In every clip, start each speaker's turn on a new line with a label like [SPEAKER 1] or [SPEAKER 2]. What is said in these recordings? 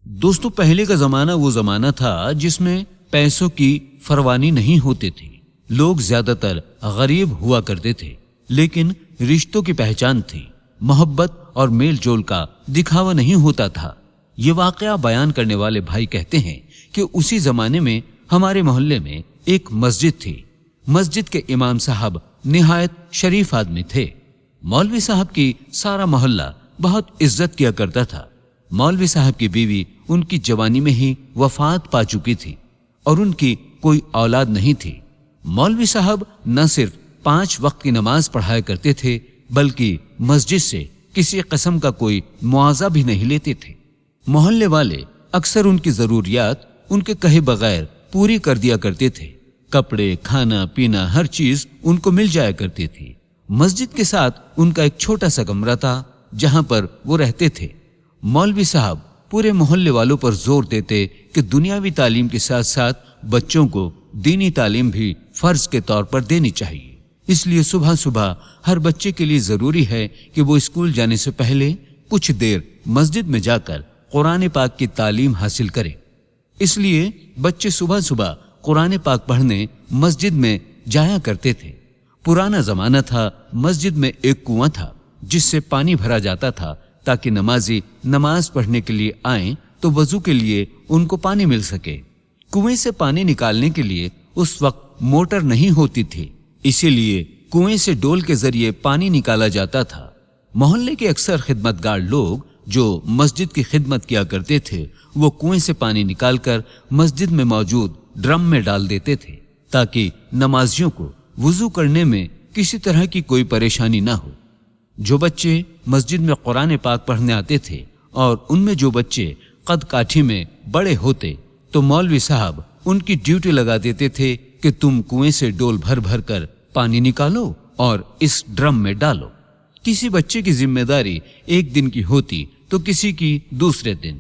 [SPEAKER 1] دوستو، پہلے کا زمانہ وہ زمانہ تھا جس میں پیسوں کی فروانی نہیں ہوتی تھی. لوگ زیادہ تر غریب ہوا کرتے تھے، لیکن رشتوں کی پہچان تھی. محبت اور میل جول کا دکھاوا نہیں ہوتا تھا. یہ واقعہ بیان کرنے والے بھائی کہتے ہیں کہ اسی زمانے میں ہمارے محلے میں ایک مسجد تھی. مسجد کے امام صاحب نہایت شریف آدمی تھے. مولوی صاحب کی سارا محلہ بہت عزت کیا کرتا تھا. مولوی صاحب کی بیوی ان کی جوانی میں ہی وفات پا چکی تھی اور ان کی کوئی اولاد نہیں تھی. مولوی صاحب نہ صرف 5 وقت کی نماز پڑھایا کرتے تھے بلکہ مسجد سے کسی قسم کا کوئی معاوضہ بھی نہیں لیتے تھے. محلے والے اکثر ان کی ضروریات ان کے کہے بغیر پوری کر دیا کرتے تھے. کپڑے، کھانا پینا، ہر چیز ان کو مل جایا کرتی تھی. مسجد کے ساتھ ان کا ایک چھوٹا سا کمرہ تھا جہاں پر وہ رہتے تھے. مولوی صاحب پورے محلے والوں پر زور دیتے کہ دنیاوی تعلیم کے ساتھ ساتھ بچوں کو دینی تعلیم بھی فرض کے طور پر دینی چاہیے. اس لیے صبح صبح ہر بچے کے لیے ضروری ہے کہ وہ اسکول جانے سے پہلے کچھ دیر مسجد میں جا کر قرآن پاک کی تعلیم حاصل کرے. اس لیے بچے صبح صبح قرآن پاک پڑھنے مسجد میں جایا کرتے تھے. پرانا زمانہ تھا. مسجد میں ایک کنواں تھا جس سے پانی بھرا جاتا تھا تاکہ نمازی نماز پڑھنے کے لیے آئیں تو وضو کے لیے ان کو پانی مل سکے. کنویں سے پانی نکالنے کے لیے اس وقت موٹر نہیں ہوتی تھی، اسی لیے کنویں سے ڈول کے ذریعے پانی نکالا جاتا تھا. محلے کے اکثر خدمتگار لوگ جو مسجد کی خدمت کیا کرتے تھے وہ کنویں سے پانی نکال کر مسجد میں موجود ڈرم میں ڈال دیتے تھے تاکہ نمازیوں کو وضو کرنے میں کسی طرح کی کوئی پریشانی نہ ہو. جو بچے مسجد میں قرآن پاک پڑھنے آتے تھے اور ان میں جو بچے قد کاٹھی میں بڑے ہوتے تو مولوی صاحب ان کی ڈیوٹی لگا دیتے تھے کہ تم کنویں سے ڈول بھر بھر کر پانی نکالو اور اس ڈرم میں ڈالو. کسی بچے کی ذمہ داری ایک دن کی ہوتی تو کسی کی دوسرے دن.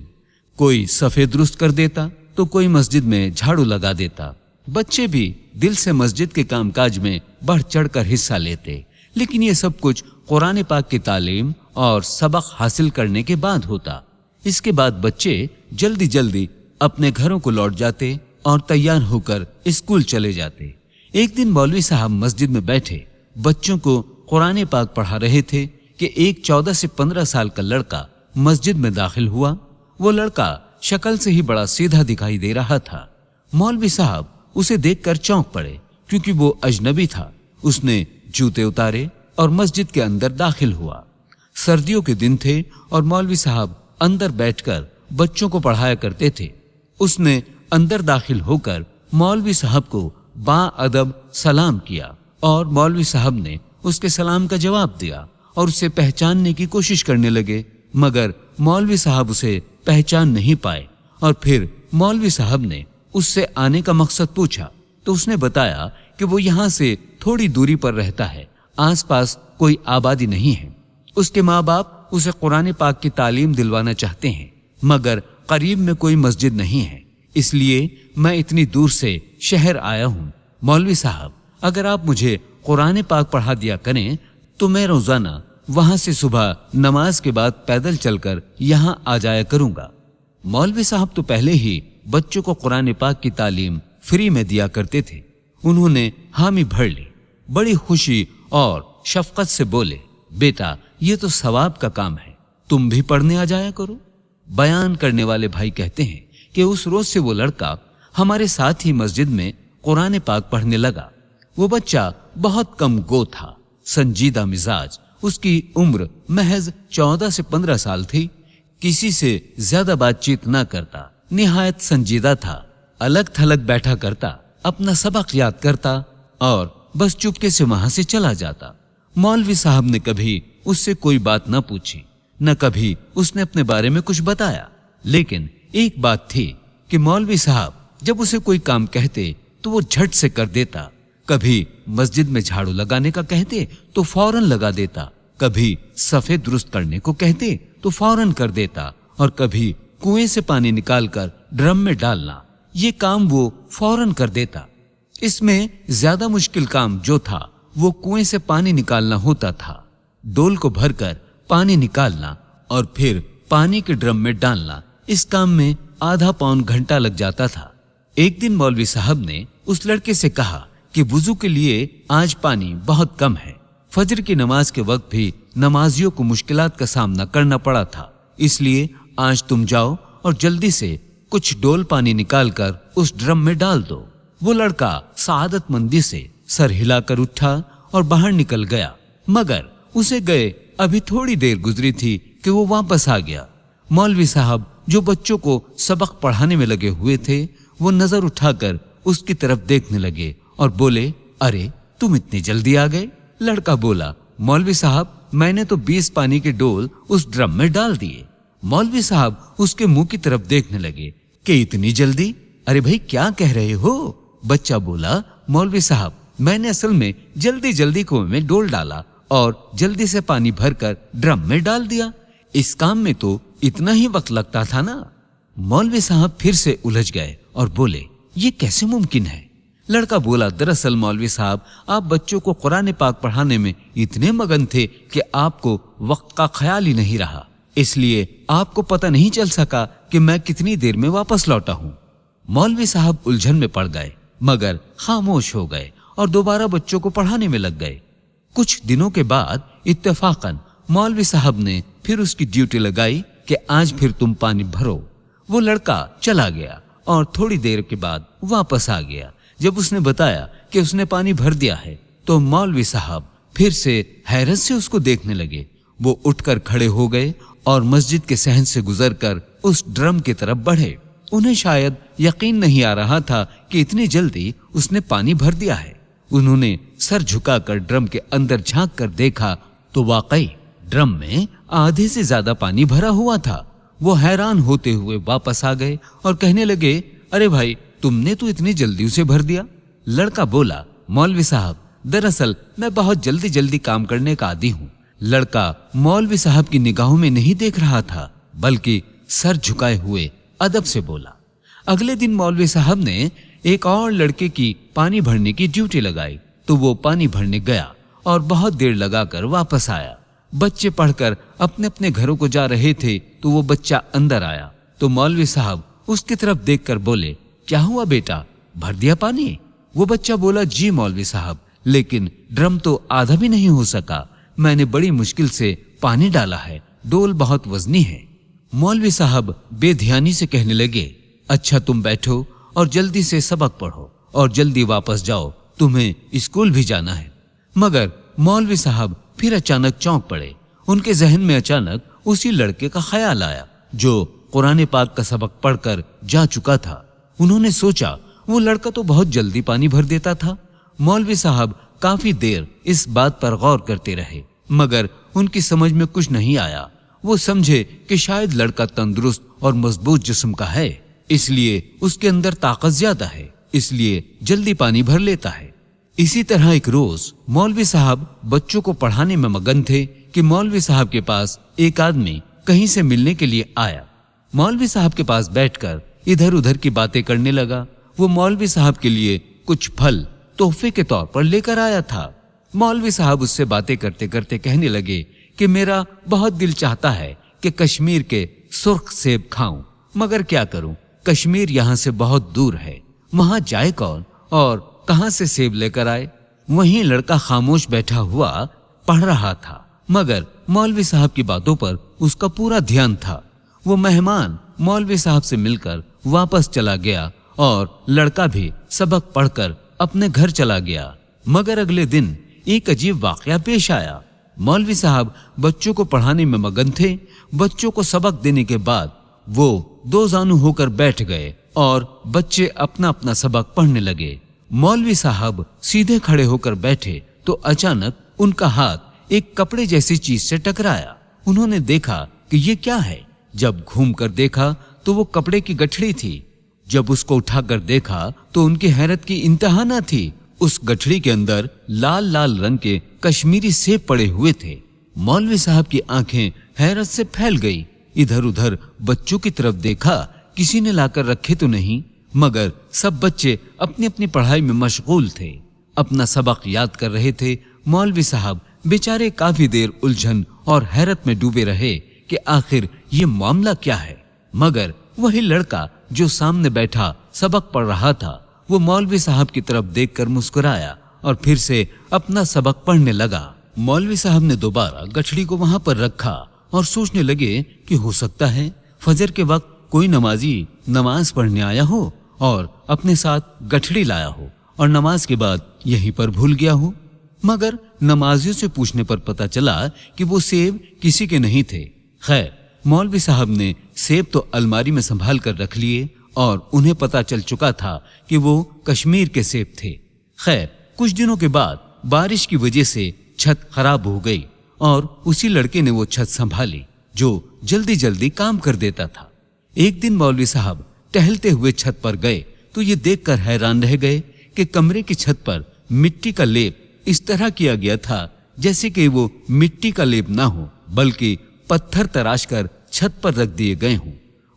[SPEAKER 1] کوئی صفحے درست کر دیتا تو کوئی مسجد میں جھاڑو لگا دیتا. بچے بھی دل سے مسجد کے کام کاج میں بڑھ چڑھ کر حصہ لیتے، لیکن یہ سب کچھ قرآن پاک کی تعلیم اور سبق حاصل کرنے کے بعد ہوتا. اس کے بعد بچے جلدی جلدی اپنے گھروں کو لوٹ جاتے اور تیار ہو کر اسکول چلے جاتے. ایک دن مولوی صاحب مسجد میں بیٹھے بچوں کو قرآن پاک پڑھا رہے تھے کہ ایک 14 سے 15 سال کا لڑکا مسجد میں داخل ہوا. وہ لڑکا شکل سے ہی بڑا سیدھا دکھائی دے رہا تھا. مولوی صاحب اسے دیکھ کر چونک پڑے کیونکہ وہ اجنبی تھا. اس نے جوتے اتارے اور مسجد کے اندر داخل ہوا. سردیوں کے دن تھے اور مولوی صاحب اندر بیٹھ کر بچوں کو پڑھایا کرتے تھے. اس نے اندر داخل ہو کر مولوی صاحب کو با ادب سلام کیا اور مولوی صاحب نے اس کے سلام کا جواب دیا اور اسے پہچاننے کی کوشش کرنے لگے، مگر مولوی صاحب اسے پہچان نہیں پائے. اور پھر مولوی صاحب نے اس سے آنے کا مقصد پوچھا تو اس نے بتایا کہ وہ یہاں سے تھوڑی دوری پر رہتا ہے، آس پاس کوئی آبادی نہیں ہے. اس کے ماں باپ اسے قرآن پاک کی تعلیم دلوانا چاہتے ہیں مگر قریب میں کوئی مسجد نہیں ہے، اس لیے میں اتنی دور سے شہر آیا ہوں. مولوی صاحب اگر آپ مجھے قرآن پاک پڑھا دیا کریں تو میں روزانہ وہاں سے صبح نماز کے بعد پیدل چل کر یہاں آ جایا کروں گا. مولوی صاحب تو پہلے ہی بچوں کو قرآن پاک کی تعلیم فری میں دیا کرتے تھے. انہوں نے حامی بھر لی، بڑی خوشی اور شفقت سے بولے، بیٹا یہ تو ثواب کا کام ہے، تم بھی پڑھنے آ جایا کرو. بیان کرنے والے بھائی کہتے ہیں کہ اس روز سے وہ لڑکا ہمارے ساتھ ہی مسجد میں قرآن پاک پڑھنے لگا. وہ بچہ بہت کم گو تھا، سنجیدہ مزاج. اس کی عمر محض 14 سے 15 سال تھی. کسی سے زیادہ بات چیت نہ کرتا، نہایت سنجیدہ تھا. الگ تھلگ بیٹھا کرتا، اپنا سبق یاد کرتا اور بس چپکے سے وہاں سے چلا جاتا. مولوی صاحب نے کبھی اس سے کوئی بات نہ پوچھی، نہ کبھی اس نے اپنے بارے میں کچھ بتایا. لیکن ایک بات تھی کہ مولوی صاحب جب اسے کوئی کام کہتے تو وہ جھٹ سے کر دیتا. کبھی مسجد میں جھاڑو لگانے کا کہتے تو فوراً لگا دیتا، کبھی صفحے درست کرنے کو کہتے تو فوراً کر دیتا، اور کبھی کنویں سے پانی نکال کر ڈرم میں ڈالنا، یہ کام وہ فوراً کر دیتا. اس میں زیادہ مشکل کام جو تھا وہ کنویں سے پانی نکالنا ہوتا تھا. ڈول کو بھر کر پانی نکالنا اور پھر پانی کے ڈرم میں ڈالنا इस काम में आधा पौन घंटा लग जाता था। एक दिन मौलवी साहब ने उस लड़के से कहा कि वुजू के लिए आज पानी बहुत कम है। फजर की नमाज के वक्त भी नमाजियों को मुश्किलात का सामना करना पड़ा था, इसलिए आज तुम जाओ और जल्दी से कुछ डोल पानी निकालकर उस ड्रम में डाल दो। वो लड़का सआदतमंदी से सर हिलाकर उठा और बाहर निकल गया, मगर उसे गए अभी थोड़ी देर गुजरी थी कि वो वापस आ गया। मौलवी साहब जो बच्चों को सबक पढ़ाने में लगे हुए थे, वो नजर उठाकर उसकी तरफ देखने लगे और बोले, अरे तुम इतनी जल्दी आ गए। लड़का बोला, मौलवी साहब मैंने तो 20 पानी के डोल उस ड्रम में डाल दिए। मौलवी साहब उसके मुंह की तरफ देखने लगे कि इतनी जल्दी, अरे भाई क्या कह रहे हो? बच्चा बोला, मौलवी साहब मैंने असल में जल्दी जल्दी कुएं में डोल डाला और जल्दी से पानी भरकर ड्रम में डाल दिया। इस काम में तो इतना ही वक्त लगता था ना। मौलवी साहब फिर से उलझ गए और बोले, ये कैसे मुमकिन है? लड़का बोला, दरअसल मौलवी साहब आप बच्चों को कुरान पाक पढ़ाने में इतने मगन थे कि आपको वक्त का ख्याल ही नहीं रहा, इसलिए आपको पता नहीं चल सका कि मैं कितनी देर में वापस लौटा हूँ। मौलवी साहब उलझन में पड़ गए, मगर खामोश हो गए और दोबारा बच्चों को पढ़ाने में लग गए। कुछ दिनों के बाद इत्तेफाकन मौलवी साहब ने फिर उसकी ड्यूटी लगाई कि आज फिर तुम पानी भरो। वो लड़का चला गया और थोड़ी देर के बाद वापस आ गया। जब उसने बताया कि उसने पानी भर दिया है, तो मौलवी साहब फिर से हैरत से उसको देखने लगे। वो उठकर खड़े हो गए और मस्जिद के सहन से गुजरकर उस ड्रम की तरफ बढ़े। उन्हें शायद यकीन नहीं आ रहा था कि इतनी जल्दी उसने पानी भर दिया है। उन्होंने सर झुकाकर ड्रम के अंदर झांक कर देखा तो वाकई ड्रम में आधे से ज्यादा पानी भरा हुआ था। वो हैरान होते हुए वापस आ गए और कहने लगे, अरे भाई तुमने तो इतनी जल्दी उसे भर दिया। लड़का बोला, मौलवी साहब दरअसल मैं बहुत जल्दी जल्दी काम करने का आदी हूँ। लड़का मौलवी साहब की निगाहों में नहीं देख रहा था, बल्कि सर झुकाए हुए अदब से बोला। अगले दिन मौलवी साहब ने एक और लड़के की पानी भरने की ड्यूटी लगाई, तो वो पानी भरने गया और बहुत देर लगाकर वापस आया। बच्चे पढ़कर अपने अपने घरों को जा रहे थे, तो वो बच्चा अंदर आया तो मौलवी साहब उसकी तरफ देखकर बोले, क्या हुआ बेटा, भर दिया पानी? वो बच्चा बोला, जी मौलवी साहब, लेकिन ड्रम तो आधा भी नहीं हो सका। मैंने बड़ी मुश्किल से पानी डाला है, डोल बहुत वजनी है। मौलवी साहब बेध्यानी से कहने लगे, अच्छा तुम बैठो और जल्दी से सबक पढ़ो और जल्दी वापस जाओ, तुम्हें स्कूल भी जाना है। मगर मौलवी साहब फिर अचानक चौंक पड़े। उनके जहन में अचानक उसी लड़के का ख्याल आया जो कुरान पाक का सबक पढ़कर जा चुका था। उन्होंने सोचा, वो लड़का तो बहुत जल्दी पानी भर देता था। मौलवी साहब काफी देर इस बात पर गौर करते रहे, मगर उनकी समझ में कुछ नहीं आया। वो समझे कि शायद लड़का तंदुरुस्त और मजबूत जिस्म का है, इसलिए उसके अंदर ताकत ज्यादा है, इसलिए जल्दी पानी भर लेता है। इसी तरह एक रोज मौलवी साहब बच्चों को पढ़ाने में मगन थे कि मौलवी साहब के पास एक आदमी कहीं से मिलने के लिए आया। मौलवी साहब के पास बैठकर इधर उधर की बातें करने लगा। वो मौलवी साहब के लिए कुछ फल तोहफे के तौर पर लेकर आया था। मौलवी साहब उससे बातें करते करते कहने लगे कि मेरा बहुत दिल चाहता है कि कश्मीर के सुर्ख सेब खाऊं, मगर क्या करूं, कश्मीर यहाँ से बहुत दूर है, वहां जाए कौन और कहां से सेब लेकर आए। वहीं लड़का खामोश बैठा हुआ पढ़ रहा था, मगर मौलवी साहब की बातों पर उसका पूरा ध्यान था। वो मेहमान मौलवी साहब से मिलकर वापस चला गया और लड़का भी सबक पढ़कर अपने घर चला गया। मगर अगले दिन एक अजीब वाकया पेश आया। मौलवी साहब बच्चों को पढ़ाने में मगन थे। बच्चों को सबक देने के बाद वो दो जानू होकर बैठ गए और बच्चे अपना अपना सबक पढ़ने लगे। मौलवी साहब सीधे खड़े होकर बैठे तो अचानक उनका हाथ एक कपड़े जैसी चीज से टकराया। उन्होंने देखा कि ये क्या है। जब घूम कर देखा तो वो कपड़े की गठड़ी थी। जब उसको उठाकर देखा तो उनकी हैरत की इंतहा न थी। उस गठड़ी के अंदर लाल लाल रंग के कश्मीरी सेब पड़े हुए थे। मौलवी साहब की आंखें हैरत से फैल गई। इधर उधर बच्चों की तरफ देखा, किसी ने लाकर रखे तो नहीं, मगर सब बच्चे अपनी अपनी पढ़ाई में मशगूल थे, अपना सबक याद कर रहे थे। मौलवी साहब बेचारे काफी देर उलझन और हैरत में डूबे रहे कि आखिर ये मामला क्या है। मगर वही लड़का जो सामने बैठा सबक पढ़ रहा था, वो मौलवी साहब की तरफ देखकर मुस्कुराया और फिर से अपना सबक पढ़ने लगा। मौलवी साहब ने दोबारा गठड़ी को वहां पर रखा और सोचने लगे कि हो सकता है फजर के वक्त कोई नमाजी नमाज पढ़ने आया हो और अपने साथ गठड़ी लाया हो और नमाज के बाद यहीं पर भूल गया हो। मगर नमाजियों से पूछने पर पता चला कि वो सेब किसी के नहीं थे। खैर, मौलवी साहब ने सेब तो अलमारी में संभाल कर रख लिए और उन्हें पता चल चुका था कि वो कश्मीर के सेब थे। खैर, कुछ दिनों के बाद बारिश की वजह से छत खराब हो गई और उसी लड़के ने वो छत संभाली जो जल्दी जल्दी काम कर देता था। एक दिन मौलवी साहब टहलते हुए छत पर गए तो ये देखकर हैरान रह गए कि कमरे की छत पर मिट्टी का लेप इस तरह किया गया था जैसे कि वो मिट्टी का लेप ना हो बल्कि पत्थर तराश कर छत पर रख दिए गए हों।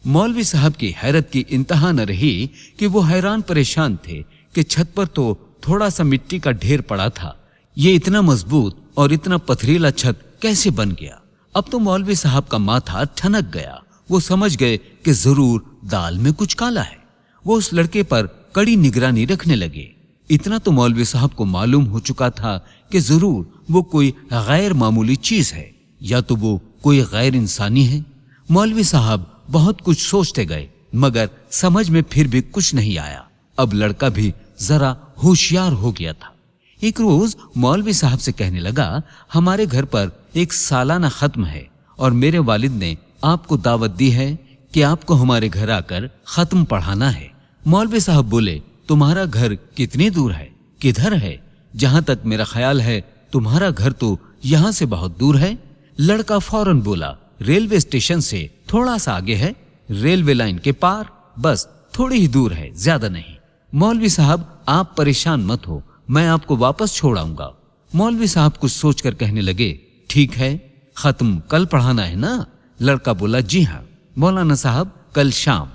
[SPEAKER 1] मौलवी साहब की हैरत की इंतहा न रही कि वो हैरान परेशान थे कि छत पर तो थोड़ा सा मिट्टी का ढेर पड़ा था, ये इतना मजबूत और इतना पथरीला छत कैसे बन गया। अब तो मौलवी साहब का माथा ठनक गया। वो समझ गए कि जरूर दाल में कुछ काला है। वो उस लड़के पर कड़ी निगरानी रखने लगे। इतना तो मौलवी साहब को मालूम हो चुका था कि जरूर वो कोई गैर मामूली चीज है या तो वो कोई गैर इंसानी है। मौलवी साहब बहुत कुछ सोचते गए मगर समझ में फिर भी कुछ नहीं आया। अब लड़का भी जरा होशियार हो गया था। एक रोज मौलवी साहब से कहने लगा, हमारे घर पर एक सालाना खत्म है और मेरे वालिद ने आपको दावत दी है कि आपको हमारे घर आकर खत्म पढ़ाना है। मौलवी साहब बोले, तुम्हारा घर कितनी दूर है, किधर है? जहां तक मेरा ख्याल है तुम्हारा घर तो यहां से बहुत दूर है। लड़का फौरन बोला, रेलवे स्टेशन से थोड़ा सा आगे है, रेलवे लाइन के पार, बस थोड़ी ही दूर है, ज्यादा नहीं। मौलवी साहब आप परेशान मत हो, मैं आपको वापस छोड़ आऊंगा। मौलवी साहब कुछ सोचकर कहने लगे, ठीक है, खत्म कल पढ़ाना है ना? लड़का बोला, जी हाँ मौलाना साहब, कल शाम।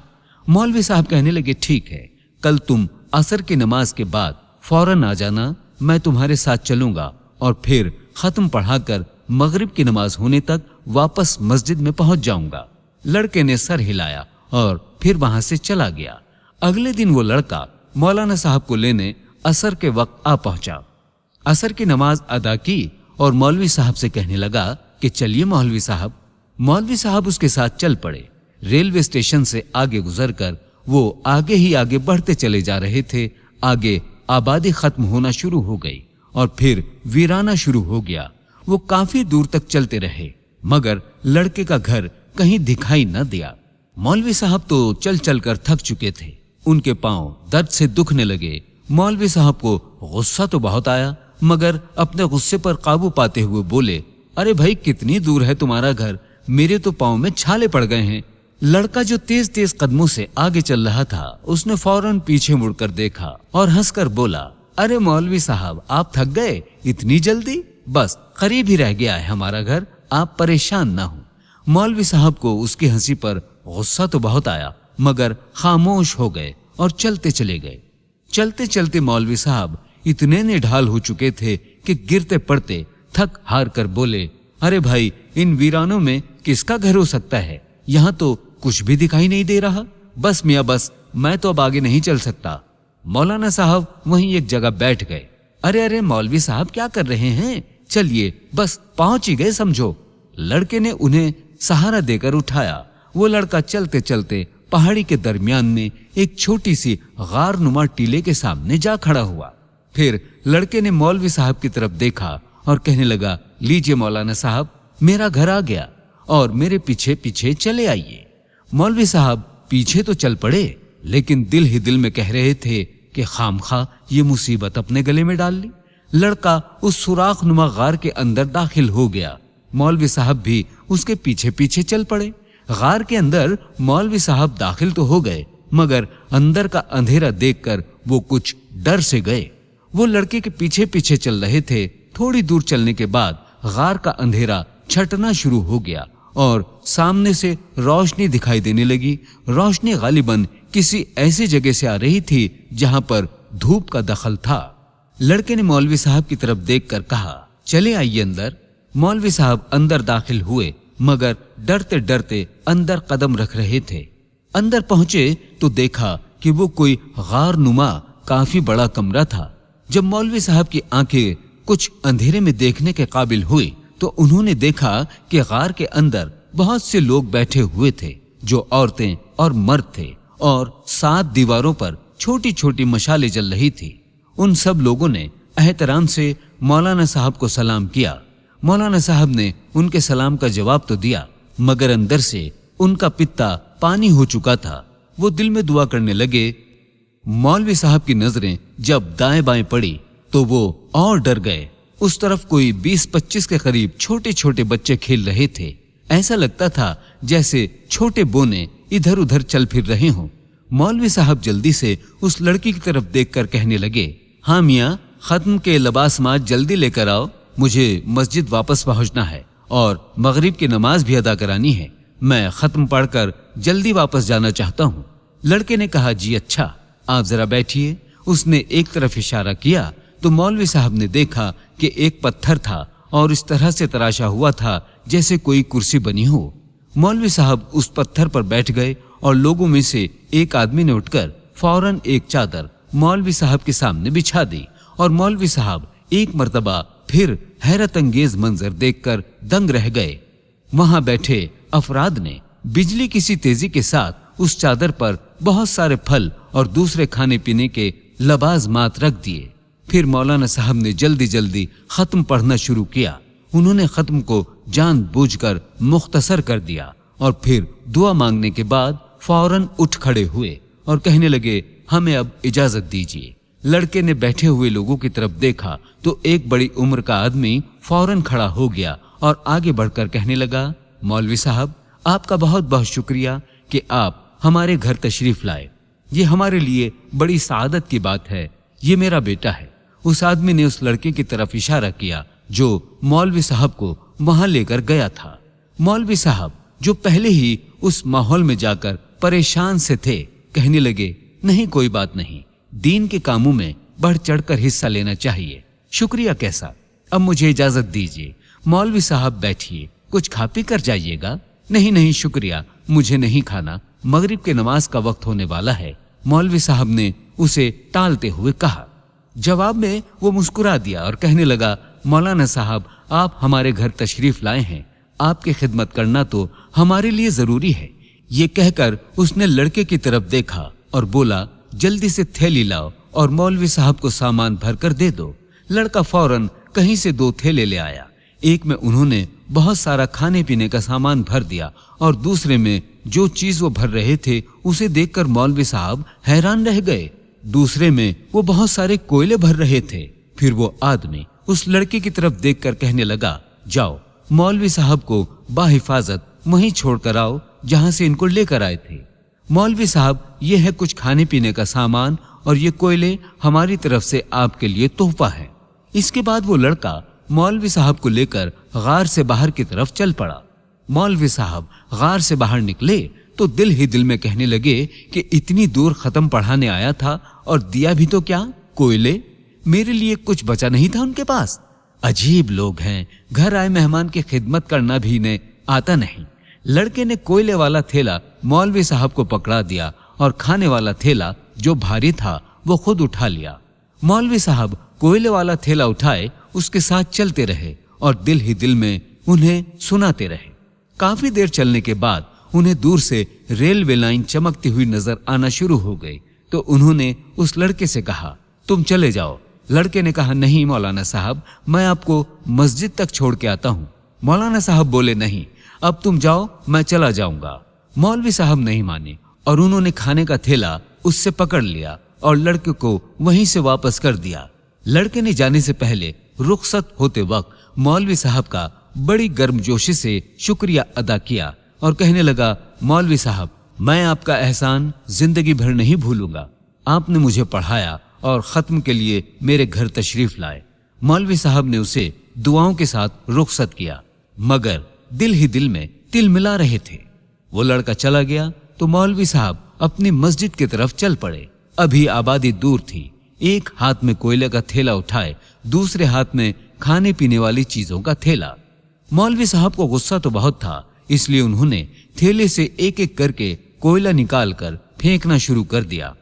[SPEAKER 1] मौलवी साहब कहने लगे, ठीक है, कल तुम असर की नमाज के बाद फौरन आ जाना, मैं तुम्हारे साथ चलूंगा और फिर खत्म पढ़ाकर मगरिब की नमाज होने तक वापस मस्जिद में पहुंच जाऊंगा। लड़के ने सर हिलाया और फिर वहां से चला गया। अगले दिन वो लड़का मौलाना साहब को लेने असर के वक्त आ पहुंचा। असर की नमाज अदा की और मौलवी साहब से कहने लगा कि चलिए मौलवी साहब। मौलवी साहब उसके साथ चल पड़े। रेलवे स्टेशन से आगे गुजरकर वो आगे ही आगे बढ़ते चले जा रहे थे। आगे आबादी खत्म होना शुरू हो गई और फिर वीराना शुरू हो गया। वो काफी दूर तक चलते रहे मगर लड़के का घर कहीं दिखाई न दिया। मौलवी साहब तो चल चल कर थक चुके थे, उनके पांव दर्द से दुखने लगे। मौलवी साहब को गुस्सा तो बहुत आया मगर अपने गुस्से पर काबू पाते हुए बोले, अरे भाई कितनी दूर है तुम्हारा घर, मेरे तो पांव में छाले पड़ गए हैं। लड़का जो तेज तेज कदमों से आगे चल रहा था उसने फौरन पीछे मुड़कर देखा और हंसकर बोला, अरे मौलवी साहब आप थक गए इतनी जल्दी? बस करीब ही रह गया है हमारा घर, आप परेशान ना हो। मौलवी साहब को उसकी हंसी पर गुस्सा तो बहुत आया मगर खामोश हो गए और चलते चले गए। चलते चलते मौलवी साहब इतने निढाल हो चुके थे कि गिरते पड़ते थक हार कर बोले, अरे भाई इन वीरानों में किसका घर हो सकता है? यहाँ तो कुछ भी दिखाई नहीं दे रहा। बस मियाँ बस, मैं तो अब आगे नहीं चल सकता। मौलाना साहब वहीं एक जगह बैठ गए। अरे अरे मौलवी साहब क्या कर रहे हैं? चलिए बस पहुंच ही गए समझो। लड़के ने उन्हें सहारा देकर उठाया। वो लड़का चलते चलते पहाड़ी के दरमियान में एक छोटी सी गार नुमा टीले के सामने जा खड़ा हुआ। फिर लड़के ने मौलवी साहब की तरफ देखा और कहने लगा, लीजिए मौलाना साहब, मेरा घर आ गया और मेरे पीछे पीछे चले आइए। मौलवी साहब पीछे तो चल पड़े लेकिन दिल ही दिल में कह रहे थे कि खामखा ये मुसीबत अपने गले में डाल ली। लड़का उस सुराख नुमा गार के अंदर दाखिल हो गया। मौलवी साहब भी उसके पीछे पीछे चल पड़े। गार के अंदर मौलवी साहब दाखिल तो हो गए मगर अंदर का अंधेरा देखकर वो कुछ डर से गए। वो लड़के के पीछे पीछे चल रहे थे। थोड़ी दूर चलने के बाद गार का अंधेरा छटना शुरू हो गया और सामने से रोशनी दिखाई देने लगी। रोशनी गालिबन किसी ऐसी जगह से आ रही थी जहां पर धूप का दखल था। लड़के ने मौलवी साहब की तरफ देखकर कहा, चले आइए अंदर। मौलवी साहब अंदर दाखिल हुए मगर डरते डरते अंदर कदम रख रहे थे। अंदर पहुंचे तो देखा कि वो कोई गार नुमा काफी बड़ा कमरा था। जब मौलवी साहब की आंखें कुछ अंधेरे में देखने के काबिल हुई तो उन्होंने देखा कि गार के अंदर बहुत से लोग बैठे हुए थे, जो औरतें और मर्द थे, और 7 दीवारों पर छोटी छोटी मशालें जल रही थी। उन सब लोगों ने एहतराम से मौलाना साहब को सलाम किया। मौलाना साहब ने उनके सलाम का जवाब तो दिया, मगर अंदर से उनका पित्ता पानी हो चुका था। वो दिल में दुआ करने लगे। मौलवी साहब की नजरें जब दाएं बाएं पड़ी तो वो और डर गए। उस तरफ कोई 20-25 के करीब छोटे छोटे बच्चे खेल रहे थे। ऐसा लगता था जैसे छोटे बोने इधर उधर चल फिर रहे हों। मौलवी साहब जल्दी से उस लड़की की तरफ देखकर कहने लगे, हाँ मियाँ, खत्म के लबास माज जल्दी लेकर आओ, मुझे मस्जिद वापस पहुंचना है और मगरिब की नमाज भी अदा करानी है। मैं खत्म पढ़कर जल्दी वापस जाना चाहता हूँ। लड़के ने कहा, जी अच्छा, आप जरा बैठिए। उसने एक तरफ इशारा किया तो मौलवी साहब ने देखा कि एक पत्थर था और इस तरह से तराशा हुआ था जैसे कोई कुर्सी बनी हो। मौलवी साहब उस पत्थर पर बैठ गए और लोगों में से एक आदमी ने उठकर फौरन एक चादर मौलवी साहब के सामने बिछा दी और मौलवी साहब एक मर्तबा फिर हैरत अंगेज मंजर देखकर दंग रह गए। वहां बैठे अफराद ने बिजली की सी तेजी के साथ उस चादर पर बहुत सारे फल और दूसरे खाने पीने के लबाजमात रख दिए। फिर मौलाना साहब ने जल्दी जल्दी खत्म पढ़ना शुरू किया। उन्होंने खत्म को जानबूझकर मुख्तसर कर दिया और फिर दुआ मांगने के बाद फौरन उठ खड़े हुए और कहने लगे, हमें अब इजाजत दीजिए। लड़के ने बैठे हुए लोगों की तरफ देखा तो एक बड़ी उम्र का आदमी फौरन खड़ा हो गया और आगे बढ़कर कहने लगा, मौलवी साहब, आपका बहुत बहुत शुक्रिया कि आप हमारे घर तशरीफ लाए। ये हमारे लिए बड़ी सादत की बात है। ये मेरा बेटा है। उस आदमी ने उस लड़के की तरफ इशारा किया जो मौलवी साहब को वहां लेकर गया था। मौलवी साहब, जो पहले ही उस माहौल में जाकर परेशान से थे, कहने लगे, नहीं कोई बात नहीं, दीन के कामों में बढ़ चढ़कर हिस्सा लेना चाहिए। शुक्रिया कैसा, अब मुझे इजाजत दीजिए। मौलवी साहब बैठिए, कुछ खा पी कर जाइएगा। नहीं नहीं शुक्रिया, मुझे नहीं खाना, मगरिब के नमाज का वक्त होने वाला है, मौलवी साहब ने उसे टालते हुए कहा। जवाब में वो मुस्कुरा दिया और कहने लगा, मौलाना साहब, आप हमारे घर तशरीफ लाए हैं, आपकी खिदमत करना तो हमारे लिए जरूरी है। ये कहकर उसने लड़के की तरफ देखा और बोला, जल्दी से थैली लाओ और मौलवी साहब को सामान भरकर दे दो। लड़का फौरन कहीं से 2 थैले ले आया। एक में उन्होंने बहुत सारा खाने पीने का सामान भर दिया और दूसरे में जो चीज वो भर रहे थे उसे देखकर मौलवी साहब हैरान रह गए। दूसरे में वो बहुत सारे कोयले भर रहे थे। फिर वो आदमी उस लड़के की तरफ देखकर कहने लगा, जाओ मौलवी साहब को बाहिफाजत वहीं छोड़कर आओ जहां से इनको लेकर आए थे। मौलवी साहब, ये है कुछ खाने पीने का सामान और ये कोयले हमारी तरफ से आपके लिए तोहफा है। इसके बाद वो लड़का मौलवी साहब को लेकर गार से बाहर की तरफ चल पड़ा। मौलवी साहब गार से बाहर निकले तो दिल ही दिल में कहने लगे कि इतनी दूर खत्म पढ़ाने आया था और दिया भी तो क्या, कोयले। मेरे लिए कुछ बचा नहीं था उनके पास। अजीब लोग हैं, घर आए मेहमान की खिदमत करना भी इन्हें आता नहीं। लड़के ने कोयले वाला थैला मौलवी साहब को पकड़ा दिया और खाने वाला थैला जो भारी था वो खुद उठा लिया। मौलवी साहब कोयले वाला थैला उठाए उसके साथ चलते रहे और दिल ही दिल में उन्हें सुनाते रहे। काफी देर चलने के बाद उन्हें दूर से रेलवे लाइन चमकती हुई नजर आना शुरू हो गई तो उन्होंने उस लड़के से कहा, तुम चले जाओ। लड़के ने कहा, नहीं मौलाना साहब, मैं आपको मस्जिद तक छोड़ के आता हूँ। मौलाना साहब बोले, नहीं, अब तुम जाओ, मैं चला जाऊंगा। मौलवी साहब नहीं माने और उन्होंने खाने का थैला उससे पकड़ लिया और लड़के को वहीं से वापस कर दिया। लड़के ने जाने से पहले रुखसत होते वक्त मौलवी साहब का बड़ी गर्मजोशी से शुक्रिया अदा किया और कहने लगा, मौलवी साहब, मैं आपका एहसान जिंदगी भर नहीं भूलूंगा। आपने मुझे पढ़ाया और खत्म के लिए मेरे घर तशरीफ लाए। मौलवी साहब ने उसे दुआओं के साथ रुखसत किया, मगर दिल ही दिल में तिल मिला रहे थे। वो लड़का चला गया तो मौलवी साहब अपनी मस्जिद की तरफ चल पड़े। अभी आबादी दूर थी। एक हाथ में कोयले का थैला उठाए, दूसरे हाथ में खाने पीने वाली चीजों का थैला। मौलवी साहब को गुस्सा तो बहुत था, इसलिए उन्होंने थैले से एक एक करके कोयला निकालकर फेंकना शुरू कर दिया।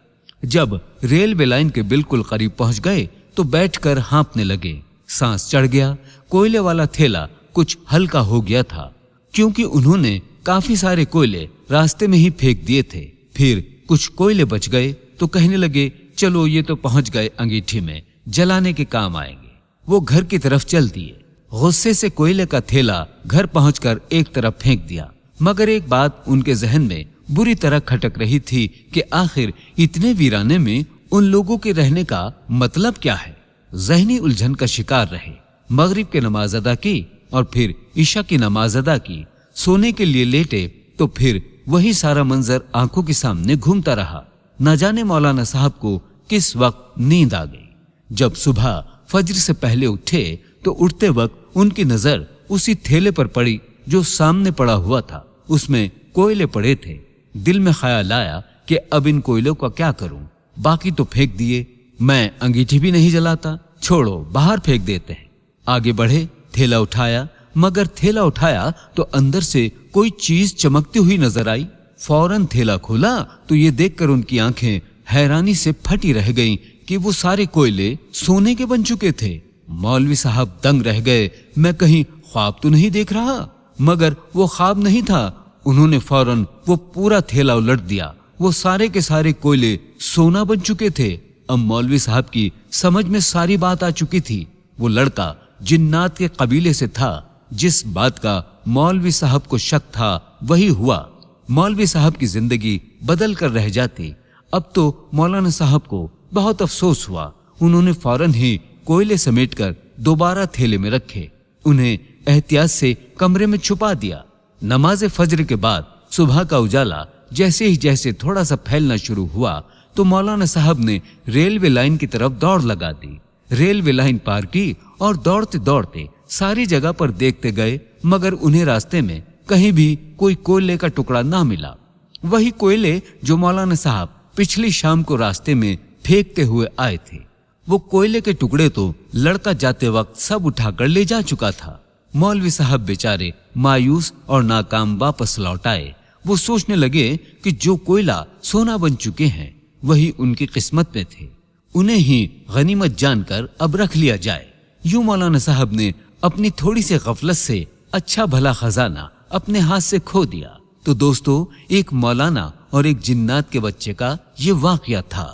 [SPEAKER 1] जब रेलवे लाइन के बिल्कुल करीब पहुंच गए तो बैठकर हाँफने लगे। सांस चढ़ गया। कोयले वाला थैला कुछ हल्का हो गया था, क्योंकि उन्होंने काफी सारे कोयले रास्ते में ही फेंक दिए थे। फिर कुछ कोयले बच गए तो कहने लगे, चलो ये तो पहुंच गए अंगीठी में, जलाने के काम आएंगे। वो घर की तरफ चल दिए। गुस्से से कोयले का थैला घर पहुंचकर एक तरफ फेंक दिया, मगर एक बात उनके जहन में बुरी तरह खटक रही थी कि आखिर इतने वीराने में उन लोगों के रहने का मतलब क्या है। जहनी उलझन का शिकार रहे। मगरिब की नमाज अदा की और फिर ईशा की नमाज अदा की। सोने के लिए लेटे तो फिर वही सारा मंजर आंखों के सामने घूमता रहा। न जाने मौलाना साहब को किस वक्त नींद आ गई। जब सुबह फज्र से पहले उठे तो उठते वक्त उनकी नजर उसी थैले पर पड़ी जो सामने पड़ा हुआ था। उसमें कोयले पड़े थे। दिल में ख्याल आया कि अब इन कोयलों का क्या करूं, बाकी तो फेंक दिए, मैं अंगीठी भी नहीं जलाता, छोड़ो बाहर फेंक देते हैं। आगे बढ़े, थैला उठाया, मगर थैला उठाया तो अंदर से कोई चीज चमकती हुई नजर आई। फौरन थैला खोला तो ये देखकर उनकी आंखें हैरानी से फटी रह गईं कि वो सारे कोयले सोने के बन चुके थे। मौलवी साहब दंग रह गए। मैं कहीं ख्वाब तो नहीं देख रहा? मगर वो ख्वाब नहीं था। उन्होंने फौरन वो पूरा थैला उलट दिया। वो सारे के सारे कोयले सोना बन चुके थे। अब मौलवी साहब की समझ में सारी बात आ चुकी थी। वो लड़का जिन्नात के कबीले से था। जिस बात का मौलवी साहब को शक था वही हुआ। मौलवी साहब की जिंदगी बदल कर रह जाती। अब तो मौलाना साहब को बहुत अफसोस हुआ। उन्होंने फौरन ही कोयले समेटकर दोबारा थैले में रखे। उन्हें एहतियात से कमरे में छुपा दिया। नमाज फज्र के बाद सुबह का उजाला जैसे थोड़ा सा फैलना शुरू हुआ तो मौलाना साहब ने रेलवे लाइन की तरफ दौड़ लगा दी। रेलवे लाइन पार की और दौड़ते दौड़ते सारी जगह पर देखते गए, मगर उन्हें रास्ते में कहीं भी कोई कोयले का टुकड़ा ना मिला। वही कोयले जो मौलाना साहब पिछली शाम को रास्ते में फेंकते हुए आए थे। वो कोयले के टुकड़े तो लड़का जाते वक्त सब उठाकर ले जा चुका था। मौलवी साहब बेचारे मायूस और नाकाम वापस लौट आए। वो सोचने लगे कि जो कोयला सोना बन चुके हैं वही उनकी किस्मत में थे, उन्हें ही गनीमत जानकर अब रख लिया जाए। यूं मौलाना साहब ने अपनी थोड़ी सी गफलत से अच्छा भला खजाना अपने हाथ से खो दिया। तो दोस्तों, एक मौलाना और एक जिन्नात के बच्चे का ये वाकया था।